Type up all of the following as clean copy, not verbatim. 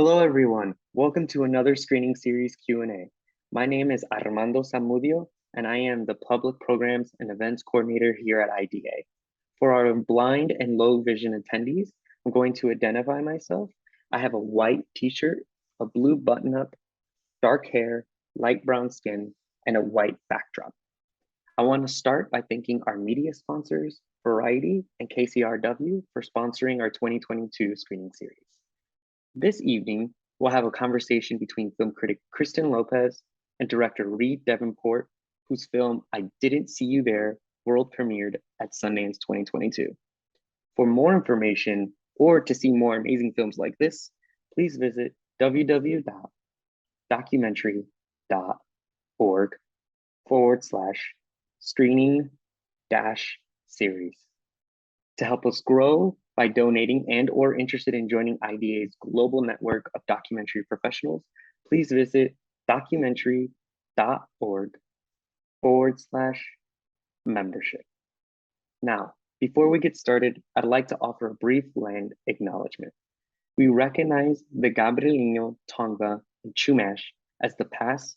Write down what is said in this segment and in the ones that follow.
Hello, everyone. Welcome to another screening series Q&A. My name is Armando Zamudio, and I am the Public Programs and Events Coordinator here at IDA. For our blind and low vision attendees, I'm going to identify myself. I have a white t-shirt, a blue button-up, dark hair, light brown skin, and a white backdrop. I want to start by thanking our media sponsors, Variety and KCRW, for sponsoring our 2022 screening series. This evening, we'll have a conversation between film critic Kristen Lopez and director Reid Davenport, whose film I Didn't See You There world premiered at Sundance 2022. For more information or to see more amazing films like this, please visit www.documentary.org/screening-series. To help us grow by donating and or interested in joining IDA's global network of documentary professionals, please visit documentary.org/membership. Now, before we get started, I'd like to offer a brief land acknowledgement. We recognize the Gabrielino, Tongva, and Chumash as the past,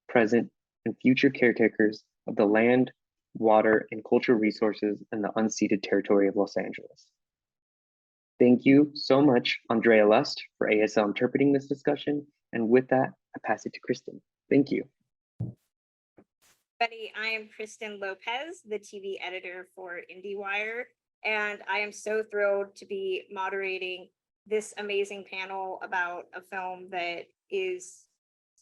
present, and future caretakers of the land, water, and cultural resources in the unceded territory of Los Angeles. Thank you so much, Andrea Lust, for ASL interpreting this discussion. And with that, I pass it to Kristen. Thank you. Everybody, I am Kristen Lopez, the TV editor for IndieWire, and I am so thrilled to be moderating this amazing panel about a film that is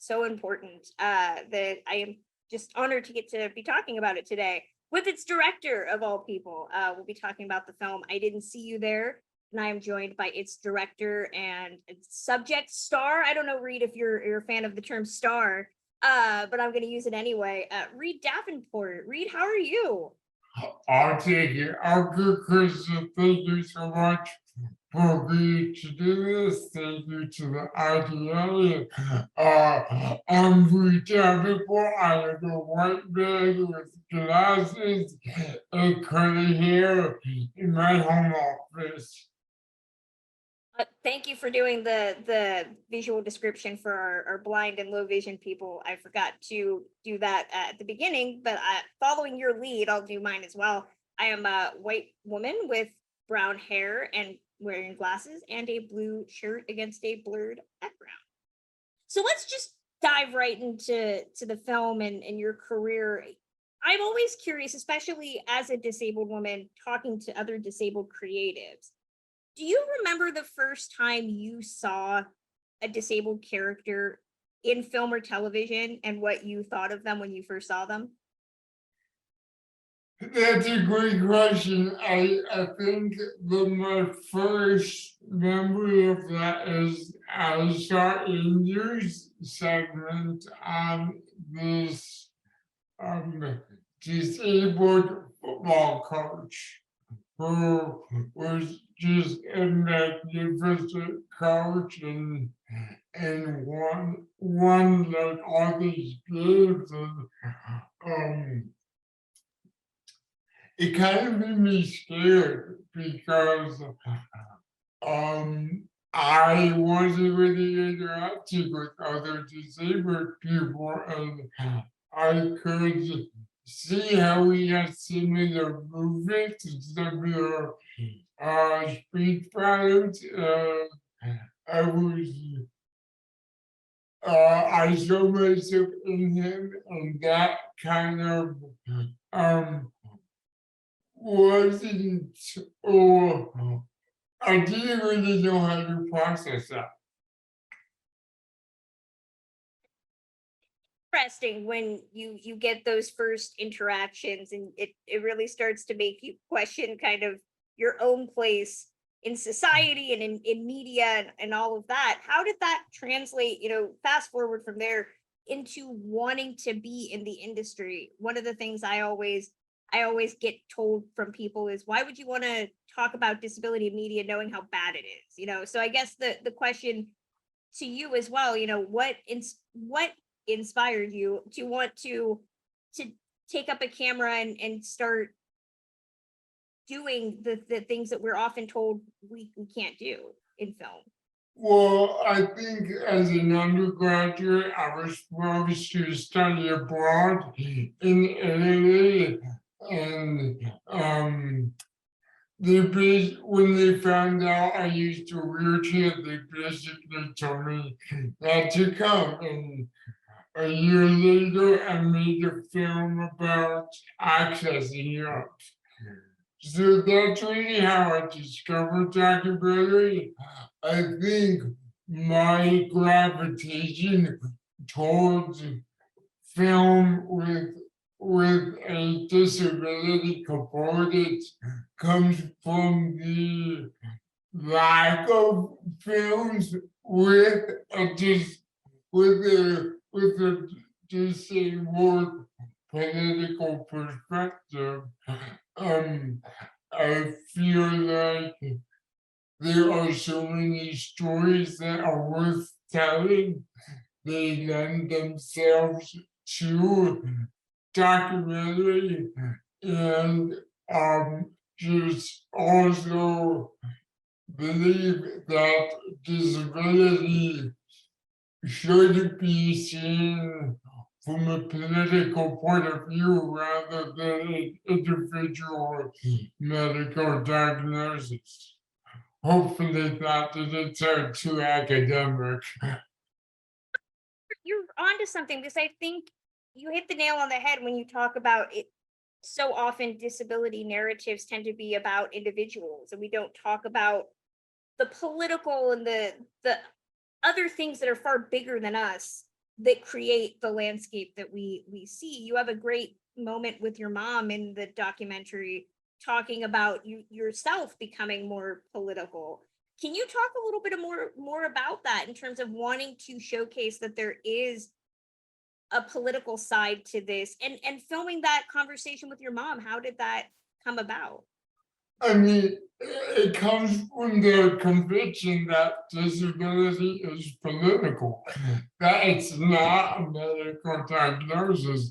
so important that I am just honored to get to be talking about it today with its director of all people. We'll be talking about the film I Didn't See You There, and I am joined by its director and subject star. I don't know, Reid, if you're a fan of the term star, but I'm going to use it anyway. Reid Davenport. Reid, how are you? I'll take it. I'm good, Kristen. Thank you so much for agreeing to do this. Thank you to the IDA. I'm Reid Davenport. I am a white man with glasses and curly hair in my home office. Thank you for doing the visual description for our blind and low vision people. I forgot to do that at the beginning, but following your lead, I'll do mine as well. I am a white woman with brown hair and wearing glasses and a blue shirt against a blurred background. So let's just dive right into the film and your career. I'm always curious, especially as a disabled woman, talking to other disabled creatives. Do you remember the first time you saw a disabled character in film or television and what you thought of them when you first saw them? That's a great question. I think my first memory of that is I saw a news segment on this disabled football coach who was just a magnificent coach and won like all these games, and it kind of made me scared because I wasn't really interacting with other disabled people, and I could see how we had similar movements and similar speech patterns. I saw myself in him, and that kind of wasn't, or I didn't really know how to process that. Interesting when you get those first interactions, and it really starts to make you question kind of your own place in society and in media and all of that. How did that translate, fast forward from there into wanting to be in the industry? One of the things I always get told from people is, why would you want to talk about disability in media knowing how bad it is? So I guess the question to you as well, what inspired you to want to take up a camera and start doing the things that we're often told we can't do in film? Well, I think as an undergraduate, I was supposed to study abroad in Italy, and when they found out I used a wheelchair, they basically told me not to come. And a year later, I made a film about accessing Europe. So that's really how I discovered documentary. I think my gravitation towards film with a disability component comes from the lack of films with a disabled political perspective. Um, I feel like there are so many stories that are worth telling. They lend themselves to documentary, and just also believe that disability should be seen from a political point of view rather than an individual medical diagnosis. Hopefully that didn't sound too academic. You're onto something, because I think you hit the nail on the head when you talk about it. So often disability narratives tend to be about individuals, and we don't talk about the political and the other things that are far bigger than us that create the landscape that we see. You have a great moment with your mom in the documentary talking about you yourself becoming more political. Can you talk a little bit more about that in terms of wanting to showcase that there is a political side to this, and filming that conversation with your mom? How did that come about? I mean, it comes from the conviction that disability is political, that it's not a medical diagnosis,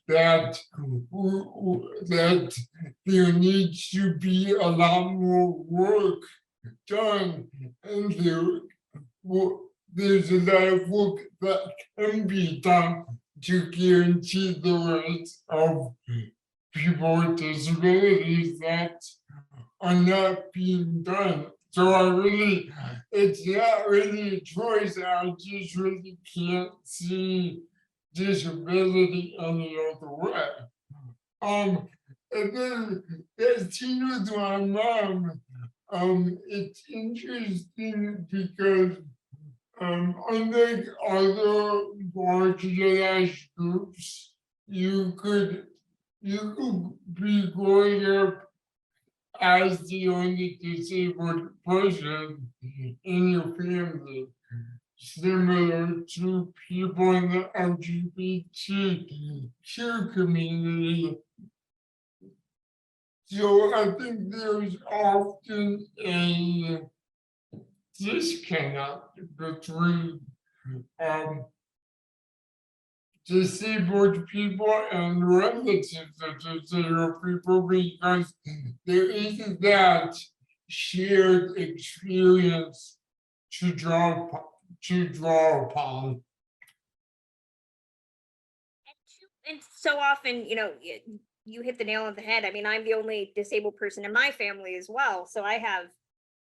that that there needs to be a lot more work done, and there's a lot of work that can be done to guarantee the rights of people with disabilities that are not being done. So it's not really a choice. I just really can't see disability any other way. And then that scene with my mom, it's interesting because unlike other marginalized groups, you could be growing up as the only disabled person in your family, similar to people in the LGBTQ community. So I think there's often a disconnect between um, disabled people and relatives of disabled people because there isn't that shared experience to draw upon. And so often, you hit the nail on the head. I mean, I'm the only disabled person in my family as well, so I have,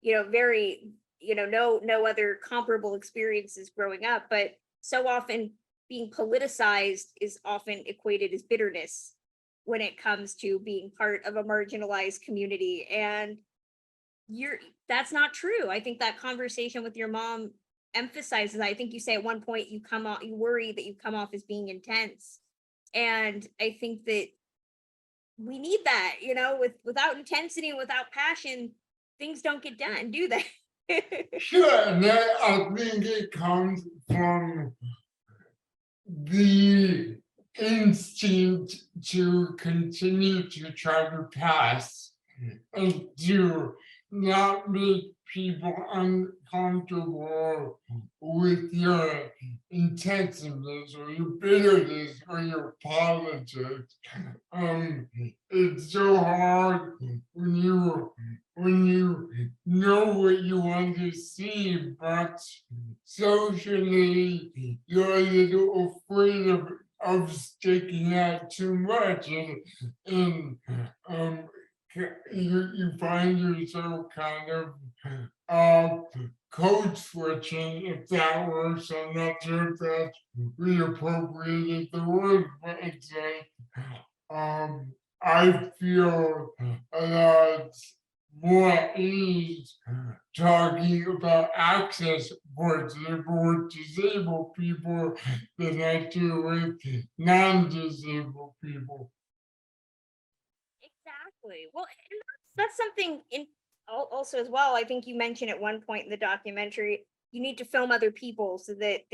very, no other comparable experiences growing up. But so often being politicized is often equated as bitterness when it comes to being part of a marginalized community, and that's not true. I think that conversation with your mom emphasizes that. I think you say at one point you worry that you come off as being intense, and I think that we need that, without intensity and without passion, things don't get done, do they? Sure, and I think it comes from the instinct to continue to try to pass and to not make people uncomfortable with your intensiveness or your bitterness or your politics. It's so hard when you know what you want to see, but socially you're a little afraid of sticking out too much, and um, you find yourself kind of uh, code switching, if that works. I'm not sure if that's reappropriated the word, but it's like I feel a lot more at ease talking about access, for example, with disabled people than I do with non-disabled people. Exactly. Well, and that's something also as well. I think you mentioned at one point in the documentary, you need to film other people so that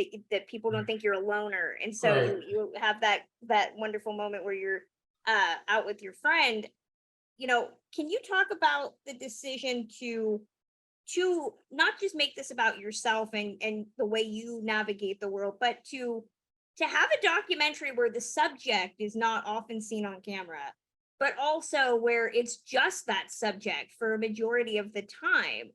people don't think you're a loner, and so Right. you have that wonderful moment where you're out with your friend. Can you talk about the decision to not just make this about yourself and the way you navigate the world, but to have a documentary where the subject is not often seen on camera, but also where it's just that subject for a majority of the time?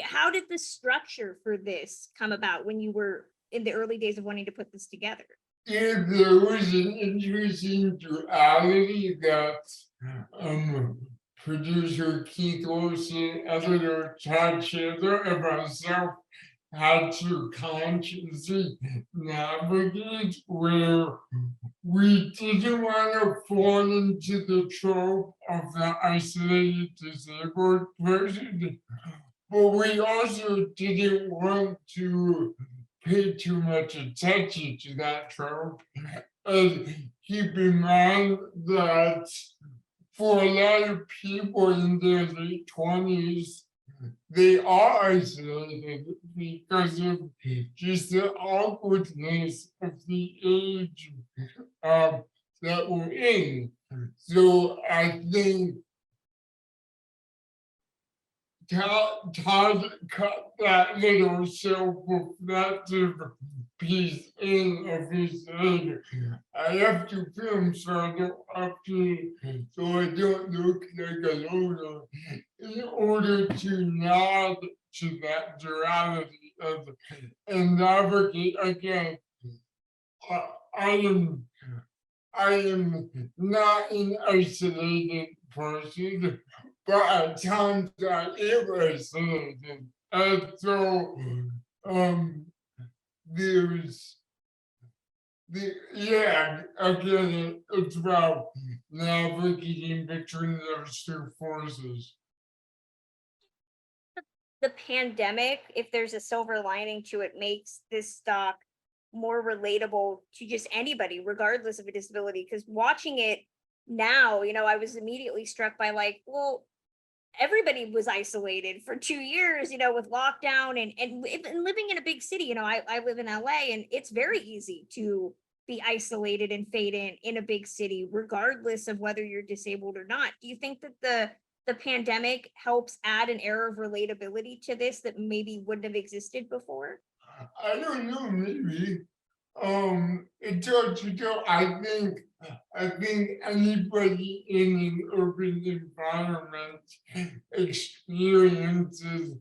How did the structure for this come about when you were in the early days of wanting to put this together? If there was an interesting duality that um, producer Keith Olsen, editor Todd Chandler, and myself had to consciously navigate, where we didn't want to fall into the trope of the isolated disabled person, but we also didn't want to pay too much attention to that trope. And keep in mind that for a lot of people in their late 20s, they are isolated because of just the awkwardness of the age that we're in. So I think Todd cut that little self-reflective piece in of his head. I have to film so I don't have to, so I don't look like a loner, in order to nod to that duality and navigate again. I, I am I am not an isolated person, but at times I am isolated. And so there's again, it's about navigating between those two forces. The pandemic, if there's a silver lining to it, makes this doc more relatable to just anybody, regardless of a disability. Because watching it now, I was immediately struck by, like, well, everybody was isolated for 2 years, with lockdown and living in a big city. I live in LA, and it's very easy to be isolated and fade in a big city, regardless of whether you're disabled or not. Do you think that the pandemic helps add an air of relatability to this that maybe wouldn't have existed before? I don't know, maybe. It does, I think anybody in an urban environment experiences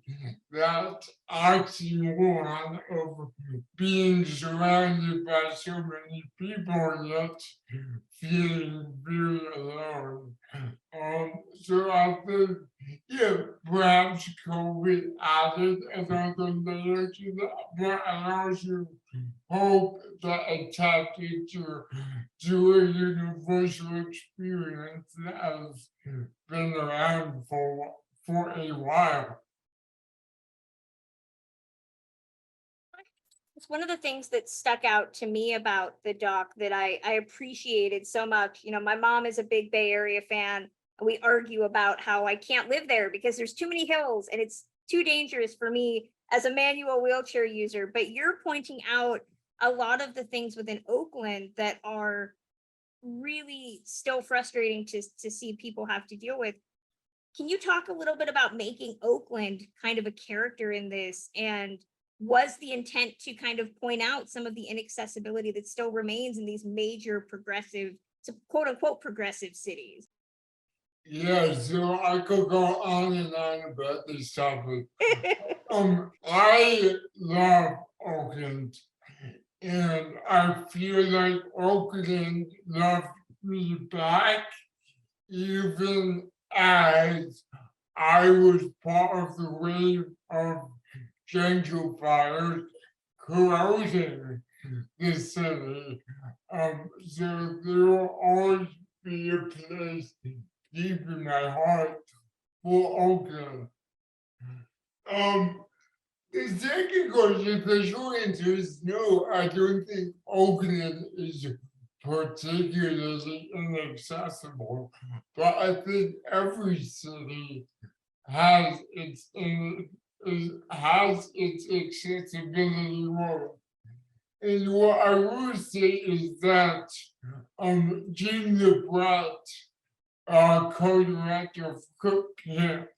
that oxymoron of being surrounded by so many people yet feeling very alone. So I think, yeah, perhaps COVID added another layer to that, but I also hope that it tapped to a universal experience that has been around for a while. It's one of the things that stuck out to me about the doc that I appreciated so much. My mom is a big Bay Area fan. And we argue about how I can't live there because there's too many hills and it's too dangerous for me as a manual wheelchair user. But you're pointing out a lot of the things within Oakland that are really still frustrating to see people have to deal with. can you talk a little bit about making Oakland kind of a character in this? And was the intent to kind of point out some of the inaccessibility that still remains in these major progressive, quote unquote, progressive cities? Yeah, so I could go on and on about this topic. I love Oakland, and I feel like Oakland loved me back, even as I was part of the wave of gentrifiers corrosing the city. So there will always be a place deep in my heart for Oakland. The second question, the short answer is no, I don't think Oakland is particularly inaccessible, but I think every city has has its accessibility role. And what I will say is that Jim the Brat, co-director of Cook Camp,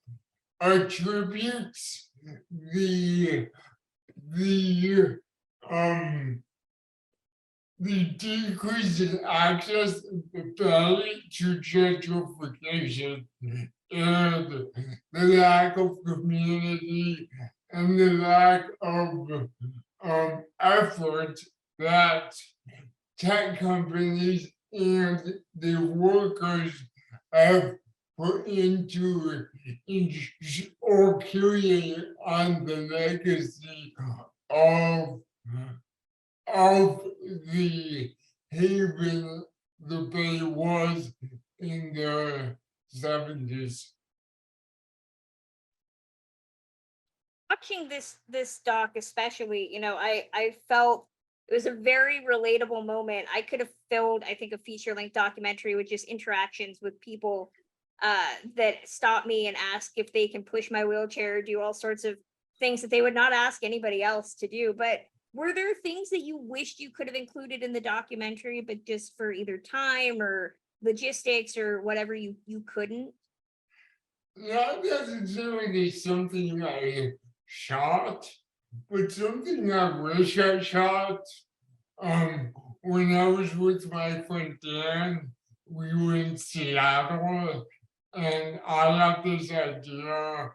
attributes the the um the decrease in access ability to gentrification and the lack of community and the lack of effort that tech companies and the workers have put into or created on the legacy of the haven the Bay was in the 70s. Watching this doc especially, you know, I felt it was a very relatable moment. I could have filled, I think, a feature-length documentary with just interactions with people that stop me and ask if they can push my wheelchair, do all sorts of things that they would not ask anybody else to do. But were there things that you wished you could have included in the documentary, but just for either time or logistics or whatever you couldn't? Not necessarily something I shot, but something I wish I shot. When I was with my friend Dan, we were in Seattle, and I had this idea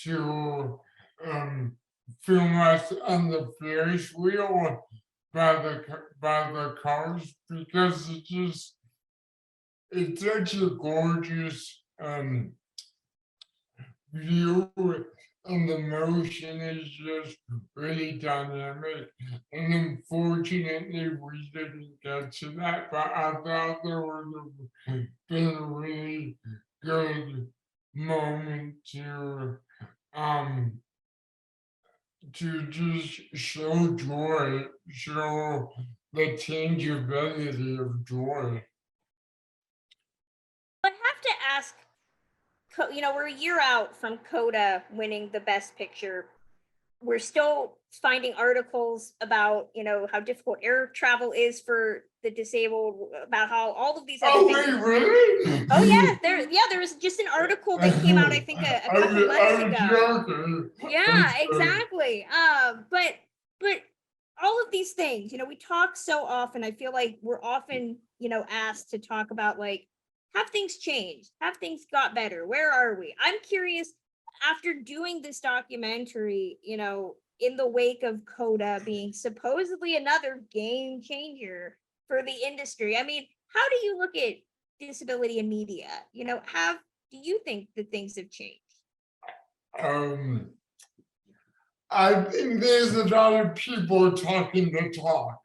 to film us on the Ferris wheel by the cars because it's such a gorgeous view, and the motion is just really dynamic. And unfortunately, we didn't get to that, but I thought there would have been a really good moment to just show joy, show the tangibility of joy. I have to ask, you know, we're a year out from Coda winning the Best Picture. We're still finding articles about, you know, how difficult air travel is for the disabled, about how all of these other Oh, things. wait, really? Oh yeah, there was just an article that came out, I think, a couple months ago. Joking. Yeah, exactly. But all of these things, you know, we talk so often. I feel like we're often, you know, asked to talk about, like, have things changed? Have things got better? Where are we? I'm curious, after doing this documentary, you know, in the wake of Coda being supposedly another game changer for the industry. I mean, how do you look at disability in media? You know, do you think that things have changed? I think there's a lot of people talking the talk,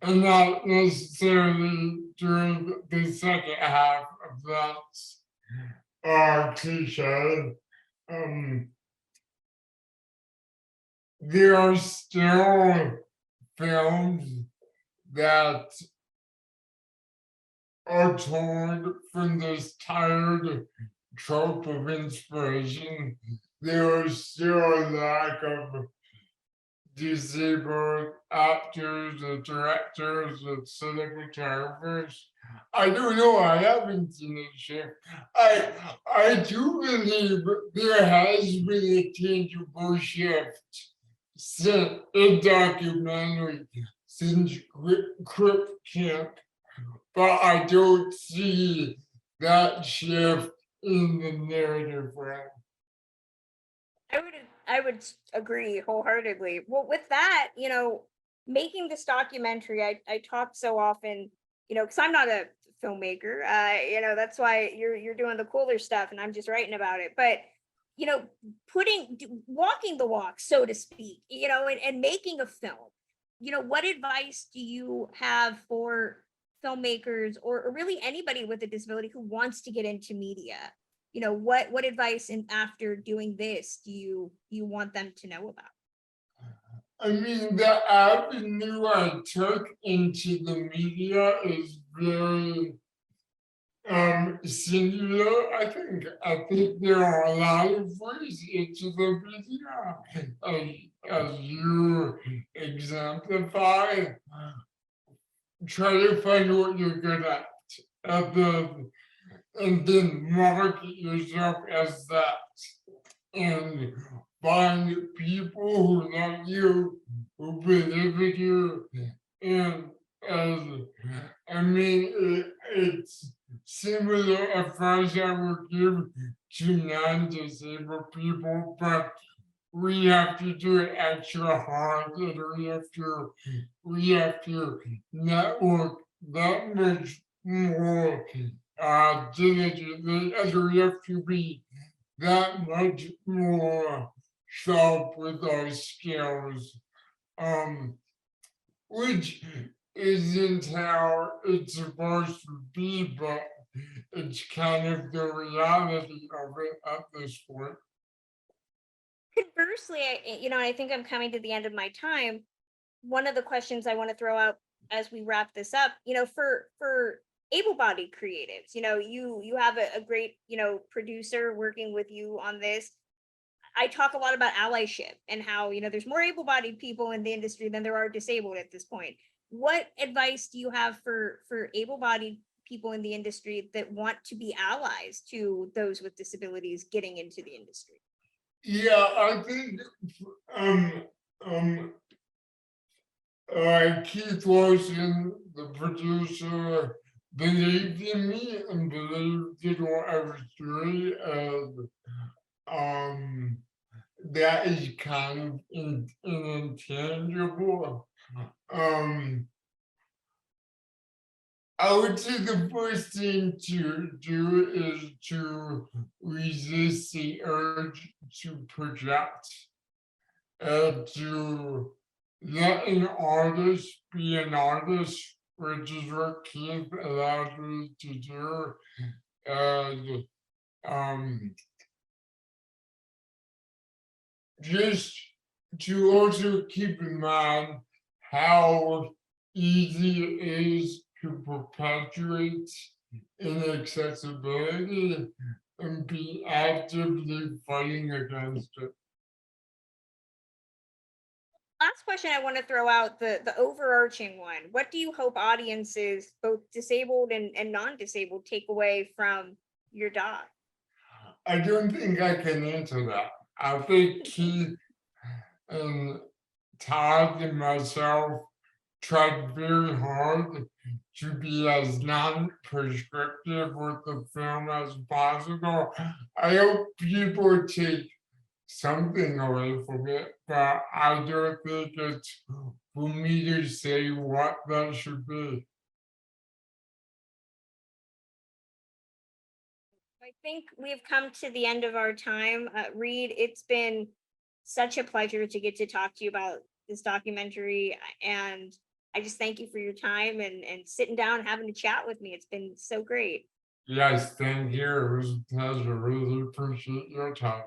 and not necessarily during the second half of that cliche. There are still films that are told from this tired trope of inspiration. There is still a lack of disabled actors and directors and cinematographers. I don't know. I haven't seen it, Chef. I do believe there has been a tangible shift since in documentary since Crip Camp, but I don't see that shift in the narrative realm. I would agree wholeheartedly. Well, with that, making this documentary, I talk so often, because I'm not a filmmaker. That's why you're doing the cooler stuff, and I'm just writing about it. But walking the walk, so to speak, and making a film. What advice do you have for filmmakers or really anybody with a disability who wants to get into media? What advice after doing this do you want them to know about? I mean, the avenue I took into the media is very singular. I think there are a lot of ways into the media, as you exemplify. Try to find what you're good at, and then market yourself as that, and find people who love you, who believe in you, and as it's similar advice I would give to non-disabled people, but we have to do it extra hard, and we have to network that much more diligently, and we have to be that much more sharp with our skills, which isn't how it's supposed to be, but it's kind of the reality of it at this point. Conversely, I think I'm coming to the end of my time. One of the questions I want to throw out as we wrap this up, for able-bodied creatives, you have a great, producer working with you on this. I talk a lot about allyship and how, there's more able-bodied people in the industry than there are disabled at this point. What advice do you have for able-bodied people in the industry that want to be allies to those with disabilities getting into the industry? Yeah, I think um Keith Larson, the producer, believed in me and believed in what I was doing, and um that is kind of intangible. Um I would say the first thing to do is to resist the urge to project, to let an artist be an artist, which is what Keith allowed me to do. And just to also keep in mind how easy it is to perpetuate inaccessibility and be actively fighting against it. Last question I want to throw out, the overarching one. What do you hope audiences, both disabled and non-disabled, take away from your doc? I don't think I can answer that. I think Keith and Todd and myself tried very hard to be as non-prescriptive with the film as possible. I hope people take something away from it, but I don't think it's for me to say what that should be. I think we've come to the end of our time. Reid, it's been such a pleasure to get to talk to you about this documentary, and I just thank you for your time and sitting down and having a chat with me. It's been so great. Yes, thank you. It was a pleasure. Really appreciate your time.